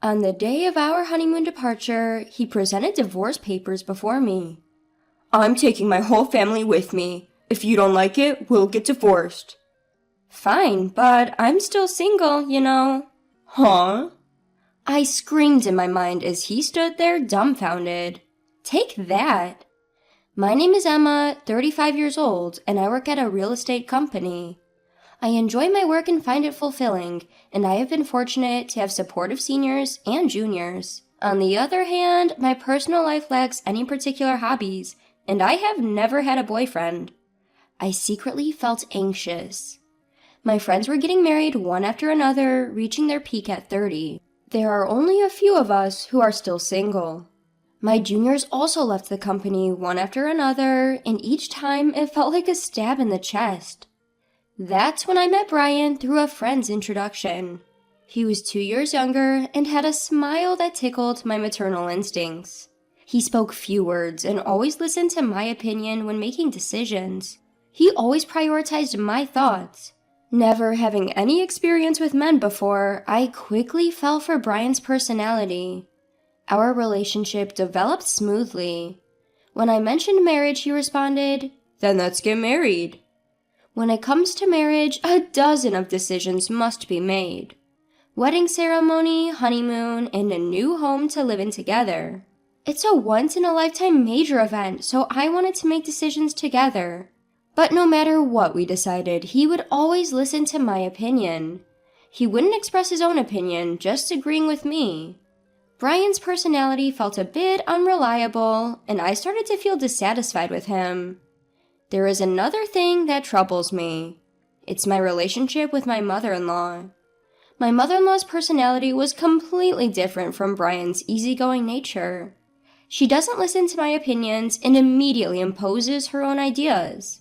On the day of our honeymoon departure, he presented divorce papers before me. I'm taking my whole family with me. If you don't like it, we'll get divorced. Fine, but I'm still single, you know. Huh? I screamed in my mind as he stood there dumbfounded. Take that! My name is Emma, 35 years old, and I work at a real estate company. I enjoy my work and find it fulfilling, and I have been fortunate to have supportive seniors and juniors. On the other hand, my personal life lacks any particular hobbies, and I have never had a boyfriend. I secretly felt anxious. My friends were getting married one after another, reaching their peak at 30. There are only a few of us who are still single. My juniors also left the company one after another, and each time it felt like a stab in the chest. That's when I met Brian through a friend's introduction. He was 2 years younger and had a smile that tickled my maternal instincts. He spoke few words and always listened to my opinion when making decisions. He always prioritized my thoughts. Never having any experience with men before, I quickly fell for Brian's personality. Our relationship developed smoothly. When I mentioned marriage, he responded, "Then let's get married." When it comes to marriage, a dozen of decisions must be made. Wedding ceremony, honeymoon, and a new home to live in together. It's a once-in-a-lifetime major event, so I wanted to make decisions together. But no matter what we decided, he would always listen to my opinion. He wouldn't express his own opinion, just agreeing with me. Brian's personality felt a bit unreliable, and I started to feel dissatisfied with him. There is another thing that troubles me. It's my relationship with my mother-in-law. My mother-in-law's personality was completely different from Brian's easygoing nature. She doesn't listen to my opinions and immediately imposes her own ideas.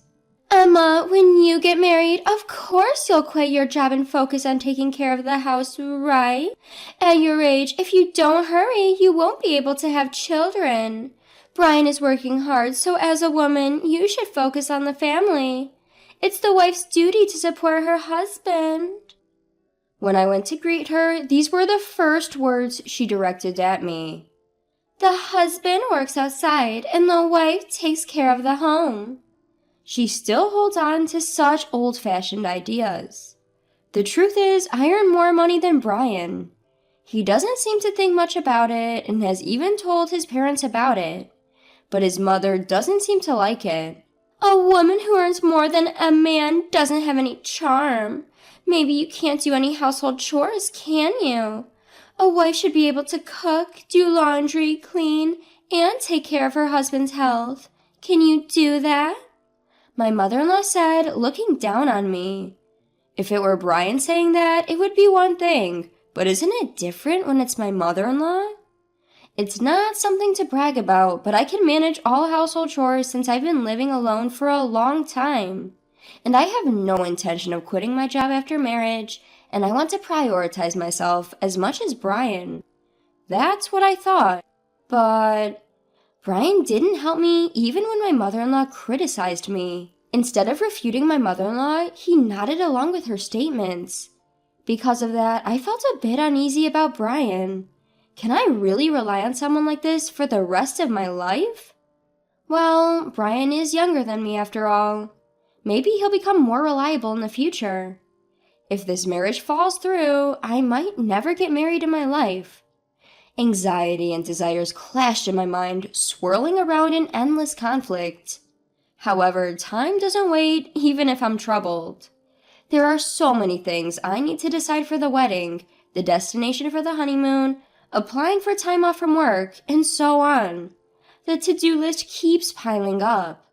Emma, when you get married, of course you'll quit your job and focus on taking care of the house, right? At your age, if you don't hurry, you won't be able to have children. Brian is working hard, so as a woman, you should focus on the family. It's the wife's duty to support her husband. When I went to greet her, these were the first words she directed at me. The husband works outside, and the wife takes care of the home. She still holds on to such old-fashioned ideas. The truth is, I earn more money than Brian. He doesn't seem to think much about it and has even told his parents about it. But his mother doesn't seem to like it. A woman who earns more than a man doesn't have any charm. Maybe you can't do any household chores, can you? A wife should be able to cook, do laundry, clean, and take care of her husband's health. Can you do that? My mother-in-law said, looking down on me. If it were Brian saying that, it would be one thing, but isn't it different when it's my mother-in-law? It's not something to brag about, but I can manage all household chores since I've been living alone for a long time. And I have no intention of quitting my job after marriage, and I want to prioritize myself as much as Brian. That's what I thought. But Brian didn't help me even when my mother-in-law criticized me. Instead of refuting my mother-in-law, he nodded along with her statements. Because of that, I felt a bit uneasy about Brian. Can I really rely on someone like this for the rest of my life? Well, Brian is younger than me after all. Maybe he'll become more reliable in the future. If this marriage falls through, I might never get married in my life. Anxiety and desires clashed in my mind, swirling around in endless conflict. However, time doesn't wait, even if I'm troubled. There are so many things I need to decide for the wedding, the destination for the honeymoon, applying for time off from work, and so on. The to-do list keeps piling up.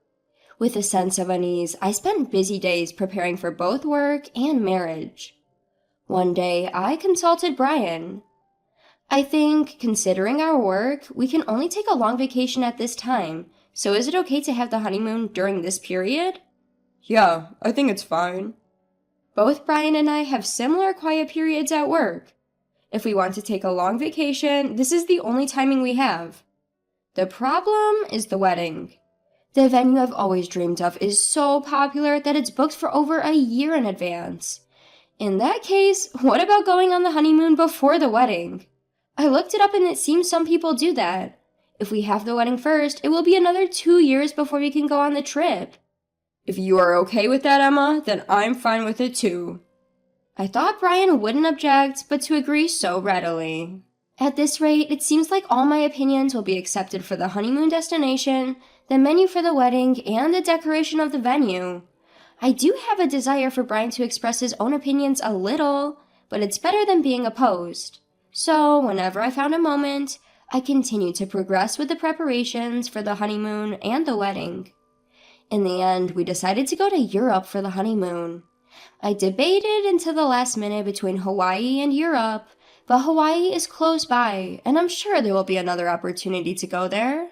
With a sense of unease, I spent busy days preparing for both work and marriage. One day, I consulted Brian. I think, considering our work, we can only take a long vacation at this time, so is it okay to have the honeymoon during this period? Yeah, I think it's fine. Both Brian and I have similar quiet periods at work. If we want to take a long vacation, this is the only timing we have. The problem is the wedding. The venue I've always dreamed of is so popular that it's booked for over a year in advance. In that case, what about going on the honeymoon before the wedding? I looked it up and it seems some people do that. If we have the wedding first, it will be another 2 years before we can go on the trip. If you are okay with that, Emma, then I'm fine with it too. I thought Brian wouldn't object, but to agree so readily. At this rate, it seems like all my opinions will be accepted for the honeymoon destination, the menu for the wedding, and the decoration of the venue. I do have a desire for Brian to express his own opinions a little, but it's better than being opposed. So, whenever I found a moment, I continued to progress with the preparations for the honeymoon and the wedding. In the end, we decided to go to Europe for the honeymoon. I debated until the last minute between Hawaii and Europe, but Hawaii is close by, and I'm sure there will be another opportunity to go there.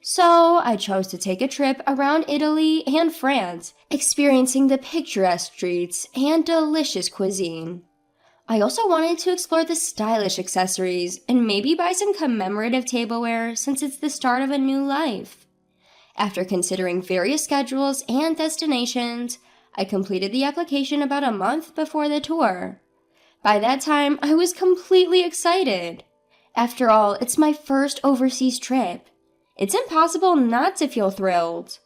So, I chose to take a trip around Italy and France, experiencing the picturesque streets and delicious cuisine. I also wanted to explore the stylish accessories and maybe buy some commemorative tableware since it's the start of a new life. After considering various schedules and destinations, I completed the application about a month before the tour. By that time, I was completely excited. After all, it's my first overseas trip. It's impossible not to feel thrilled.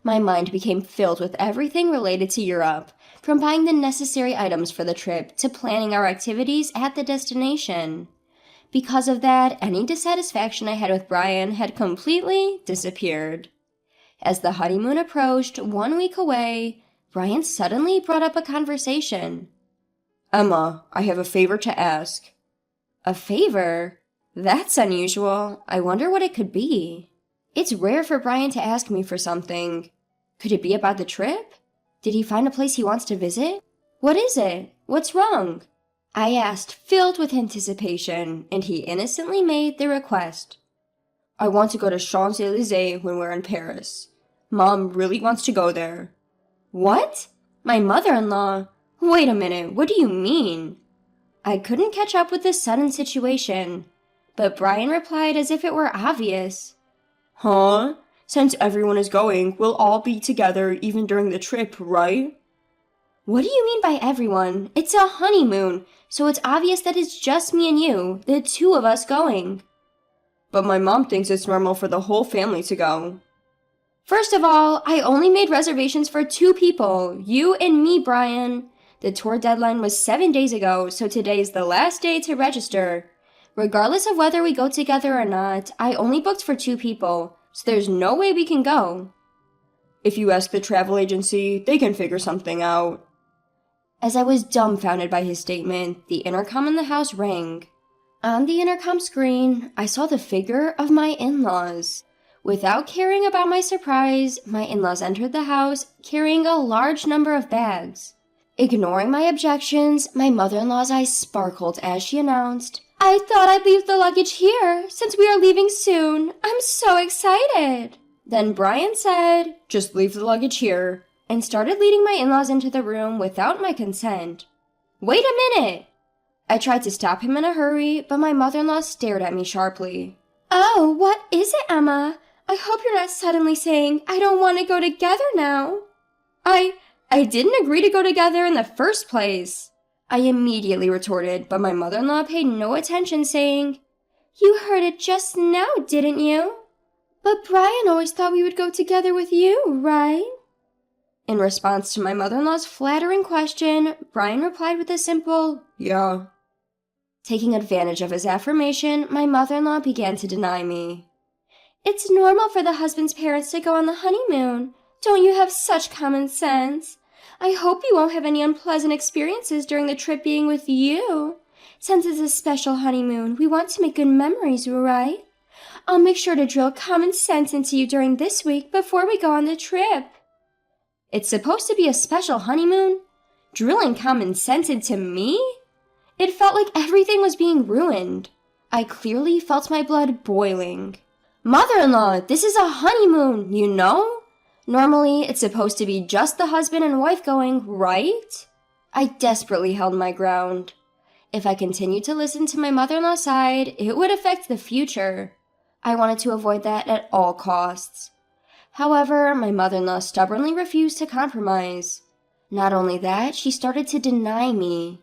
My mind became filled with everything related to Europe, from buying the necessary items for the trip to planning our activities at the destination. Because of that, any dissatisfaction I had with Brian had completely disappeared. As the honeymoon approached 1 week away, Brian suddenly brought up a conversation. Emma, I have a favor to ask. A favor? That's unusual. I wonder what it could be. It's rare for Brian to ask me for something. Could it be about the trip? Did he find a place he wants to visit? What is it? What's wrong? I asked, filled with anticipation, and he innocently made the request. I want to go to Champs-Élysées when we're in Paris. Mom really wants to go there. What? My mother-in-law? Wait a minute, what do you mean? I couldn't catch up with this sudden situation, but Brian replied as if it were obvious. Huh? Since everyone is going, we'll all be together even during the trip, right? What do you mean by everyone? It's a honeymoon, so it's obvious that it's just me and you, the two of us going. But my mom thinks it's normal for the whole family to go. First of all, I only made reservations for 2 people, you and me, Brian. The tour deadline was 7 days ago, so today is the last day to register. Regardless of whether we go together or not, I only booked for 2 people, so there's no way we can go. If you ask the travel agency, they can figure something out. As I was dumbfounded by his statement, the intercom in the house rang. On the intercom screen, I saw the figure of my in-laws. Without caring about my surprise, my in-laws entered the house carrying a large number of bags. Ignoring my objections, my mother-in-law's eyes sparkled as she announced, I thought I'd leave the luggage here, since we are leaving soon. I'm so excited. Then Brian said, Just leave the luggage here, and started leading my in-laws into the room without my consent. Wait a minute! I tried to stop him in a hurry, but my mother-in-law stared at me sharply. Oh, what is it, Emma? I hope you're not suddenly saying, I don't want to go together now. I didn't agree to go together in the first place. I immediately retorted, but my mother-in-law paid no attention, saying, You heard it just now, didn't you? But Brian always thought we would go together with you, right? In response to my mother-in-law's flattering question, Brian replied with a simple, Yeah. Taking advantage of his affirmation, my mother-in-law began to deny me. It's normal for the husband's parents to go on the honeymoon. Don't you have such common sense? I hope you won't have any unpleasant experiences during the trip being with you. Since it's a special honeymoon, we want to make good memories, right? I'll make sure to drill common sense into you during this week before we go on the trip. It's supposed to be a special honeymoon? Drilling common sense into me? It felt like everything was being ruined. I clearly felt my blood boiling. Mother-in-law, this is a honeymoon, you know? Normally, it's supposed to be just the husband and wife going, right? I desperately held my ground. If I continued to listen to my mother-in-law's side, it would affect the future. I wanted to avoid that at all costs. However, my mother-in-law stubbornly refused to compromise. Not only that, she started to deny me.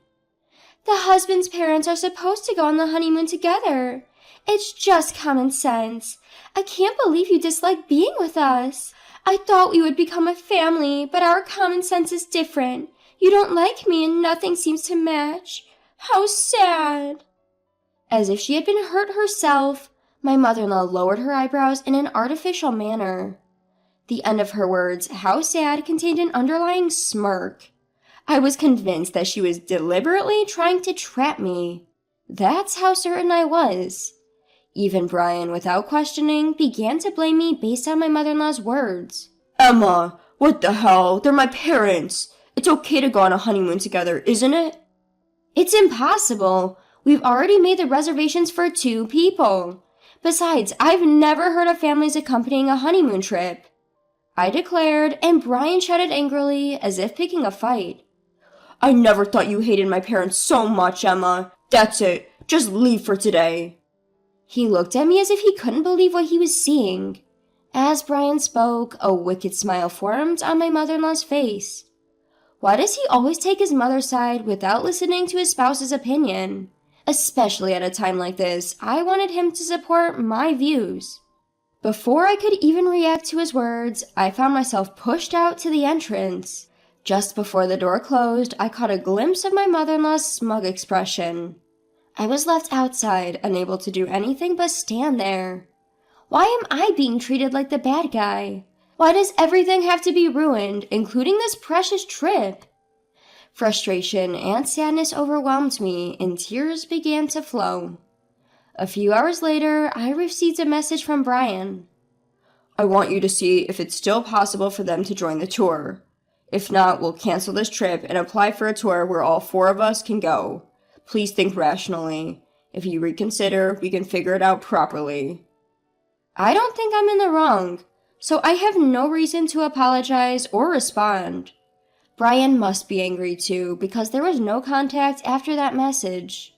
The husband's parents are supposed to go on the honeymoon together. It's just common sense. I can't believe you dislike being with us. I thought we would become a family, but our common sense is different. You don't like me and nothing seems to match. How sad." As if she had been hurt herself, my mother-in-law lowered her eyebrows in an artificial manner. The end of her words, "how sad," contained an underlying smirk. I was convinced that she was deliberately trying to trap me. That's how certain I was. Even Brian, without questioning, began to blame me based on my mother-in-law's words. "Emma, what the hell? They're my parents. It's okay to go on a honeymoon together, isn't it?" "It's impossible. We've already made the reservations for 2 people. Besides, I've never heard of families accompanying a honeymoon trip," I declared, and Brian shouted angrily, as if picking a fight. "I never thought you hated my parents so much, Emma. That's it. Just leave for today." He looked at me as if he couldn't believe what he was seeing. As Brian spoke, a wicked smile formed on my mother-in-law's face. Why does he always take his mother's side without listening to his spouse's opinion? Especially at a time like this, I wanted him to support my views. Before I could even react to his words, I found myself pushed out to the entrance. Just before the door closed, I caught a glimpse of my mother-in-law's smug expression. I was left outside, unable to do anything but stand there. Why am I being treated like the bad guy? Why does everything have to be ruined, including this precious trip? Frustration and sadness overwhelmed me, and tears began to flow. A few hours later, I received a message from Brian. "I want you to see if it's still possible for them to join the tour. If not, we'll cancel this trip and apply for a tour where all 4 of us can go. Please think rationally. If you reconsider, we can figure it out properly." I don't think I'm in the wrong, so I have no reason to apologize or respond. Brian must be angry too, because there was no contact after that message.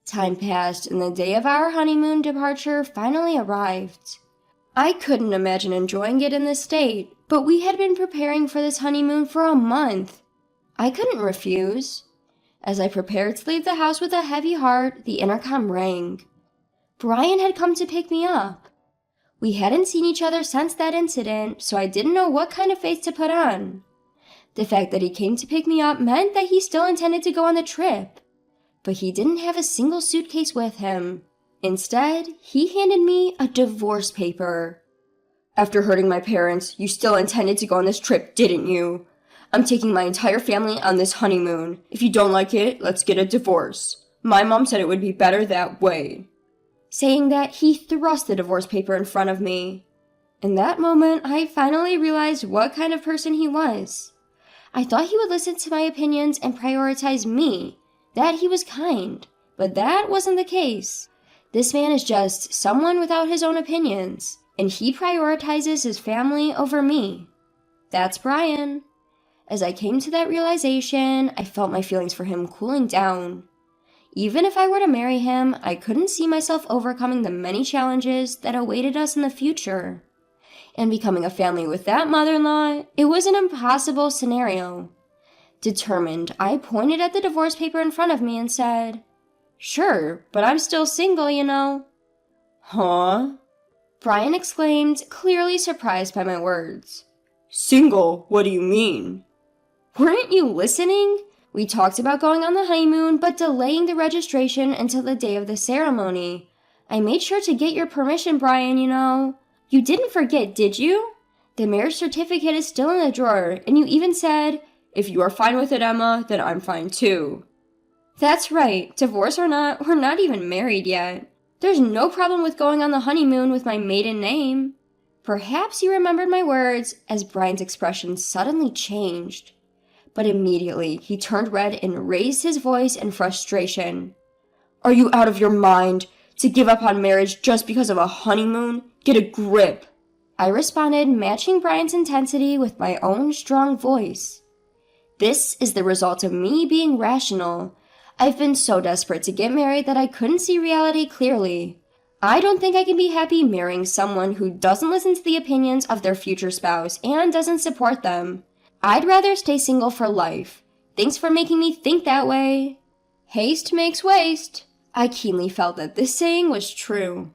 Time passed, and the day of our honeymoon departure finally arrived. I couldn't imagine enjoying it in this state, but we had been preparing for this honeymoon for a month. I couldn't refuse. As I prepared to leave the house with a heavy heart, the intercom rang. Brian had come to pick me up. We hadn't seen each other since that incident, so I didn't know what kind of face to put on. The fact that he came to pick me up meant that he still intended to go on the trip. But he didn't have a single suitcase with him. Instead, he handed me a divorce paper. "After hurting my parents, you still intended to go on this trip, didn't you? I'm taking my entire family on this honeymoon. If you don't like it, let's get a divorce. My mom said it would be better that way." Saying that, he thrust the divorce paper in front of me. In that moment, I finally realized what kind of person he was. I thought he would listen to my opinions and prioritize me, that he was kind, but that wasn't the case. This man is just someone without his own opinions, and he prioritizes his family over me. That's Brian. As I came to that realization, I felt my feelings for him cooling down. Even if I were to marry him, I couldn't see myself overcoming the many challenges that awaited us in the future. And becoming a family with that mother-in-law, it was an impossible scenario. Determined, I pointed at the divorce paper in front of me and said, "Sure, but I'm still single, you know." "Huh?" Brian exclaimed, clearly surprised by my words. "Single? What do you mean?" Weren't you listening? We talked about going on the honeymoon, but delaying the registration until the day of the ceremony. I made sure to get your permission, Brian, you know. You didn't forget, did you? The marriage certificate is still in the drawer, and you even said, "If you are fine with it, Emma, then I'm fine too." That's right. Divorce or not, we're not even married yet. There's no problem with going on the honeymoon with my maiden name. Perhaps you remembered my words as Brian's expression suddenly changed. But immediately, he turned red and raised his voice in frustration. "Are you out of your mind? To give up on marriage just because of a honeymoon? Get a grip." I responded, matching Brian's intensity with my own strong voice. This is the result of me being rational. I've been so desperate to get married that I couldn't see reality clearly. I don't think I can be happy marrying someone who doesn't listen to the opinions of their future spouse and doesn't support them. I'd rather stay single for life. Thanks for making me think that way. Haste makes waste. I keenly felt that this saying was true.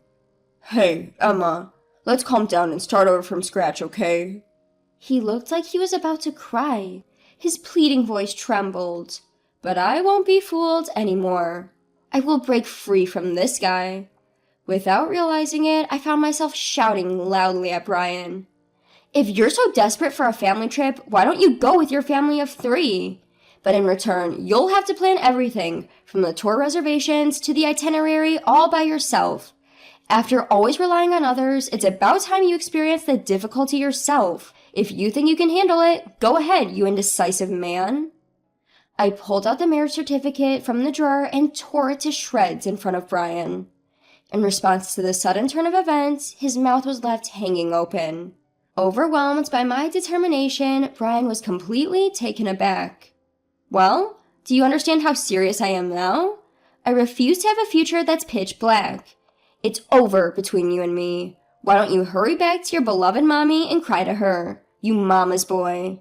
Hey, Emma, let's calm down and start over from scratch, okay? He looked like he was about to cry. His pleading voice trembled. But I won't be fooled anymore. I will break free from this guy. Without realizing it, I found myself shouting loudly at Brian. If you're so desperate for a family trip, why don't you go with your family of 3? But in return, you'll have to plan everything, from the tour reservations to the itinerary, all by yourself. After always relying on others, it's about time you experience the difficulty yourself. If you think you can handle it, go ahead, you indecisive man. I pulled out the marriage certificate from the drawer and tore it to shreds in front of Brian. In response to the sudden turn of events, his mouth was left hanging open. Overwhelmed by my determination, Brian was completely taken aback. Well, do you understand how serious I am now? I refuse to have a future that's pitch black. It's over between you and me. Why don't you hurry back to your beloved mommy and cry to her, you mama's boy?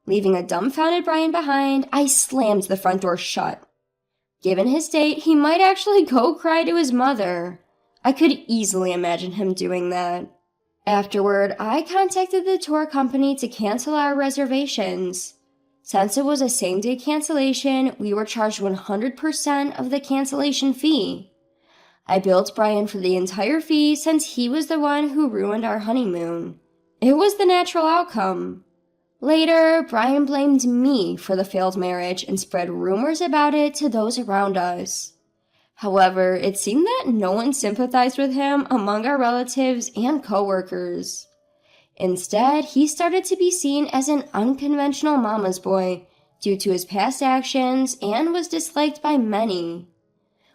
Leaving a dumbfounded Brian behind, I slammed the front door shut. Given his state, he might actually go cry to his mother. I could easily imagine him doing that. Afterward, I contacted the tour company to cancel our reservations. Since it was a same-day cancellation, we were charged 100% of the cancellation fee. I billed Brian for the entire fee since he was the one who ruined our honeymoon. It was the natural outcome. Later, Brian blamed me for the failed marriage and spread rumors about it to those around us. However, it seemed that no one sympathized with him among our relatives and coworkers. Instead, he started to be seen as an unconventional mama's boy due to his past actions and was disliked by many.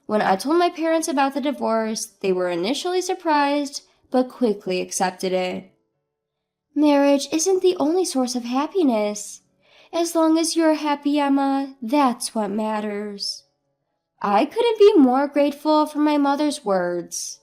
When I told my parents about the divorce, they were initially surprised, but quickly accepted it. Marriage isn't the only source of happiness. As long as you're happy, Emma, that's what matters. I couldn't be more grateful for my mother's words.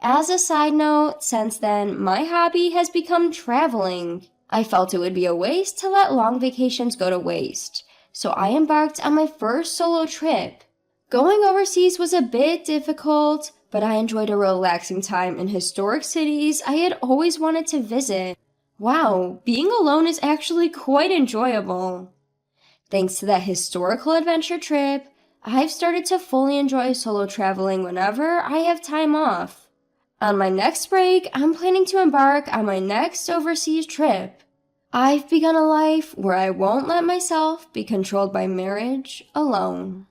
As a side note, since then, my hobby has become traveling. I felt it would be a waste to let long vacations go to waste, so I embarked on my first solo trip. Going overseas was a bit difficult, but I enjoyed a relaxing time in historic cities I had always wanted to visit. Wow, being alone is actually quite enjoyable. Thanks to that historical adventure trip, I've started to fully enjoy solo traveling whenever I have time off. On my next break, I'm planning to embark on my next overseas trip. I've begun a life where I won't let myself be controlled by marriage alone.